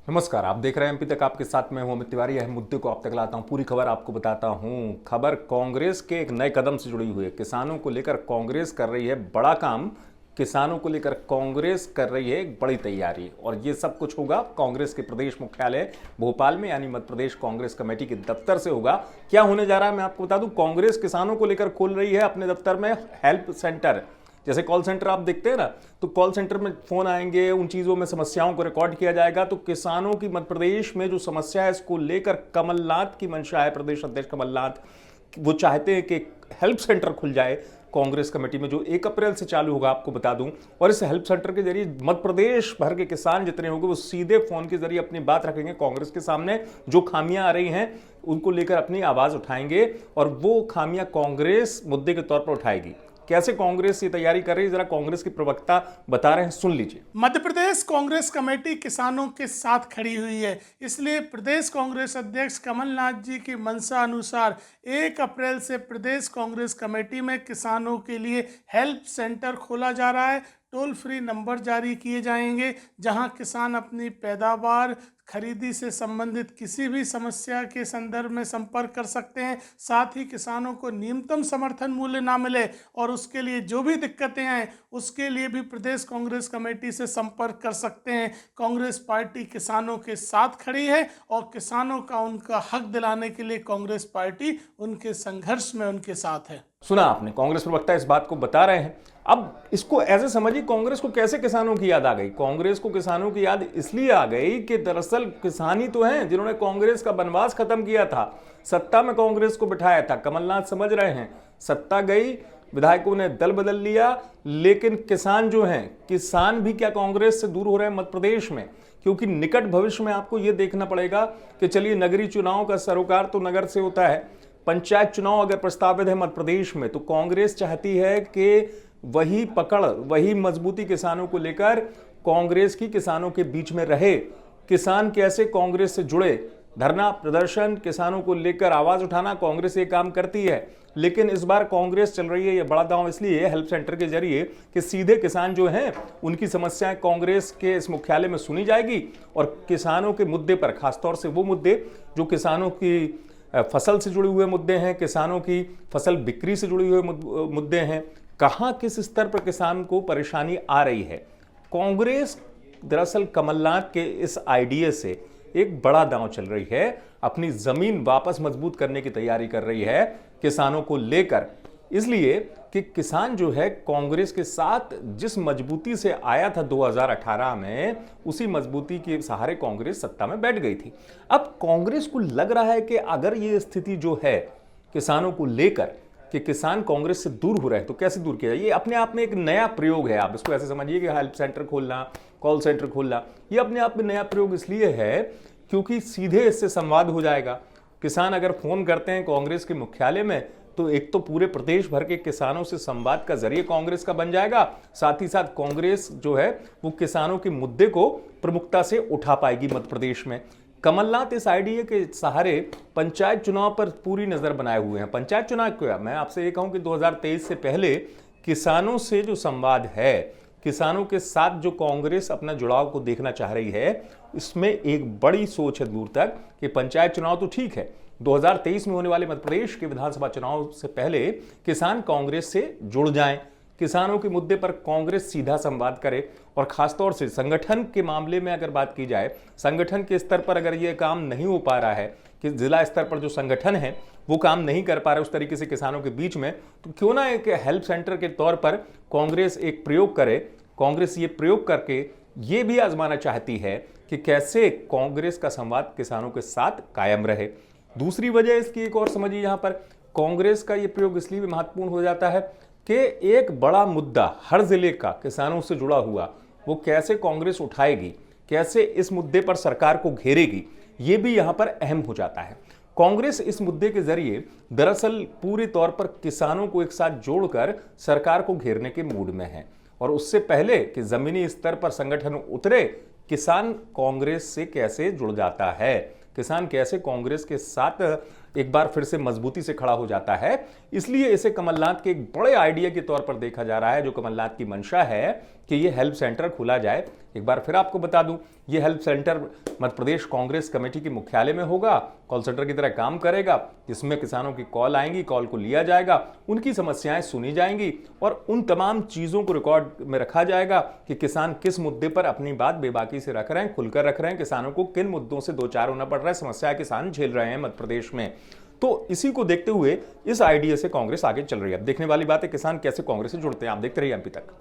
नमस्कार, आप देख रहे हैं एमपी तक। आपके साथ मैं हूं अमित तिवारी। यह मुद्दे को आप तक लाता हूं, पूरी खबर आपको बताता हूं। खबर कांग्रेस के एक नए कदम से जुड़ी हुई है। किसानों को लेकर कांग्रेस कर रही है बड़ा काम। किसानों को लेकर कांग्रेस कर रही है एक बड़ी तैयारी, और ये सब कुछ होगा कांग्रेस के प्रदेश मुख्यालय भोपाल में, यानी मध्य प्रदेश कांग्रेस कमेटी के दफ्तर से होगा। क्या होने जा रहा है मैं आपको बता दूं। कांग्रेस किसानों को लेकर खोल रही है अपने दफ्तर में हेल्प सेंटर। जैसे कॉल सेंटर आप देखते हैं ना, तो कॉल सेंटर में फोन आएंगे, उन चीजों में समस्याओं को रिकॉर्ड किया जाएगा। तो किसानों की मध्य प्रदेश में जो समस्या है, इसको लेकर कमलनाथ की मंशा है, प्रदेश अध्यक्ष कमलनाथ वो चाहते हैं कि हेल्प सेंटर खुल जाए कांग्रेस कमेटी में, जो 1 अप्रैल से चालू होगा आपको बता दूं। और इस हेल्प सेंटर के जरिए मध्य प्रदेश भर के किसान जितने होंगे वो सीधे फोन के जरिए अपनी बात रखेंगे कांग्रेस के सामने। जो खामियां आ रही हैं उनको लेकर अपनी आवाज उठाएंगे, और वो खामियां कांग्रेस मुद्दे के तौर पर उठाएगी। कैसे कांग्रेस ये तैयारी कर रही है, जरा कांग्रेस के प्रवक्ता बता रहे हैं, सुन लीजिए। मध्य प्रदेश कांग्रेस कमेटी किसानों के साथ खड़ी हुई है, इसलिए प्रदेश कांग्रेस अध्यक्ष कमलनाथ जी की मंशा अनुसार 1 अप्रैल से प्रदेश कांग्रेस कमेटी में किसानों के लिए हेल्प सेंटर खोला जा रहा है। टोल फ्री नंबर जारी किए जाएंगे, जहां किसान अपनी पैदावार खरीदी से संबंधित किसी भी समस्या के संदर्भ में संपर्क कर सकते हैं। साथ ही किसानों को न्यूनतम समर्थन मूल्य ना मिले और उसके लिए जो भी दिक्कतें आए उसके लिए भी प्रदेश कांग्रेस कमेटी से संपर्क कर सकते हैं। कांग्रेस पार्टी किसानों के साथ खड़ी है और किसानों का उनका हक दिलाने के लिए कांग्रेस पार्टी उनके संघर्ष में उनके साथ है। सुना आपने, कांग्रेस प्रवक्ता इस बात को बता रहे हैं। अब इसको ऐसे समझिए, कांग्रेस को कैसे किसानों की याद आ गई। कांग्रेस को किसानों की याद इसलिए आ गई कि दरअसल किसान ही तो हैं जिन्होंने कांग्रेस का बनवास खत्म किया था, सत्ता में कांग्रेस को बिठाया था। कमलनाथ समझ रहे हैं, सत्ता गई, विधायकों ने दल बदल लिया, लेकिन किसान जो हैं, किसान भी क्या कांग्रेस से दूर हो रहे हैं मध्य प्रदेश में। क्योंकि निकट भविष्य में आपको यह देखना पड़ेगा कि चलिए, नगरीय चुनाव का सरोकार तो नगर से होता है, पंचायत चुनाव अगर प्रस्तावित है मध्य प्रदेश में, तो कांग्रेस चाहती है कि वही पकड़, वही मजबूती किसानों को लेकर कांग्रेस की किसानों के बीच में रहे। किसान कैसे कांग्रेस से जुड़े, धरना प्रदर्शन, किसानों को लेकर आवाज उठाना, कांग्रेस ये काम करती है। लेकिन इस बार कांग्रेस चल रही है ये बड़ा दांव इसलिए हेल्प सेंटर के जरिए कि सीधे किसान जो हैं उनकी समस्याएं कांग्रेस के इस मुख्यालय में सुनी जाएगी, और किसानों के मुद्दे पर, खासतौर से वो मुद्दे जो किसानों की फसल से जुड़े हुए मुद्दे हैं, किसानों की फसल बिक्री से जुड़े हुए मुद्दे हैं, कहां किस स्तर पर किसान को परेशानी आ रही है। कांग्रेस दरअसल कमलनाथ के इस आइडिया से एक बड़ा दांव चल रही है, अपनी जमीन वापस मजबूत करने की तैयारी कर रही है किसानों को लेकर। इसलिए कि किसान जो है कांग्रेस के साथ जिस मजबूती से आया था 2018 में, उसी मजबूती के सहारे कांग्रेस सत्ता में बैठ गई थी। अब कांग्रेस को लग रहा है कि अगर ये स्थिति जो है किसानों को लेकर कि किसान कांग्रेस से दूर हो रहे हैं, तो कैसे दूर किया जाए। ये अपने आप में एक नया प्रयोग है। आप इसको ऐसे समझिए कि हेल्प सेंटर खोलना, कॉल सेंटर खोलना, ये अपने आप में नया प्रयोग इसलिए है क्योंकि सीधे इससे संवाद हो जाएगा। किसान अगर फोन करते हैं कांग्रेस के मुख्यालय में, तो एक तो पूरे प्रदेश भर के किसानों से संवाद का जरिए कांग्रेस का बन जाएगा, साथ ही साथ कांग्रेस जो है वो किसानों के मुद्दे को प्रमुखता से उठा पाएगी मध्य प्रदेश में। कमलनाथ इस आइडिया के सहारे पंचायत चुनाव पर पूरी नजर बनाए हुए हैं। पंचायत चुनाव क्या, मैं आपसे ये कहूं कि 2023 से पहले किसानों से जो संवाद है, किसानों के साथ जो कांग्रेस अपना जुड़ाव को देखना चाह रही है, इसमें एक बड़ी सोच है दूर तक कि पंचायत चुनाव तो ठीक है, 2023 में होने वाले मध्य प्रदेश के विधानसभा चुनाव से पहले किसान कांग्रेस से जुड़ जाएं, किसानों के मुद्दे पर कांग्रेस सीधा संवाद करे। और खासतौर से संगठन के मामले में अगर बात की जाए, संगठन के स्तर पर अगर यह काम नहीं हो पा रहा है कि जिला स्तर पर जो संगठन है वो काम नहीं कर पा रहे उस तरीके से किसानों के बीच में, तो क्यों ना एक हेल्प सेंटर के तौर पर कांग्रेस एक प्रयोग करे। कांग्रेस ये प्रयोग करके ये भी आजमाना चाहती है कि कैसे कांग्रेस का संवाद किसानों के साथ कायम रहे। दूसरी वजह इसकी एक और समझिए, यहां पर कांग्रेस का यह प्रयोग इसलिए भी महत्वपूर्ण हो जाता है कि एक बड़ा मुद्दा हर जिले का किसानों से जुड़ा हुआ, वो कैसे कांग्रेस उठाएगी, कैसे इस मुद्दे पर सरकार को घेरेगी, ये भी यहां पर अहम हो जाता है। कांग्रेस इस मुद्दे के जरिए दरअसल पूरे तौर पर किसानों को एक साथ जोड़कर सरकार को घेरने के मूड में है। और उससे पहले कि जमीनी स्तर पर संगठन उतरे, किसान कांग्रेस से कैसे जुड़ जाता है, किसान कैसे कांग्रेस के साथ एक बार फिर से मजबूती से खड़ा हो जाता है। इसलिए इसे कमलनाथ के एक बड़े आइडिया के तौर पर देखा जा रहा है। जो कमलनाथ की मंशा है कि यह हेल्प सेंटर खोला जाए। एक बार फिर आपको बता दूं, यह help centre Madhya Pradesh Congress committee के मुख्यालय में होगा, कॉल सेंटर की तरह काम करेगा, जिसमें किसानों की कॉल आएंगी, कॉल को लिया जाएगा, उनकी समस्याएं सुनी जाएंगी और उन तमाम चीजों को रिकॉर्ड में रखा जाएगा कि किसान किस मुद्दे पर अपनी बात बेबाकी से रख रहे हैं, खुलकर रख रहे हैं, किसानों को किन मुद्दों से दो चार होना पड़ रहा है, समस्याएं किसान झेल रहे हैं मध्य प्रदेश में। तो इसी को देखते हुए इस आइडिया से कांग्रेस आगे चल रही है। अब देखने वाली बात है किसान कैसे कांग्रेस से जुड़ते हैं। आप देखते रहिए एमपी तक।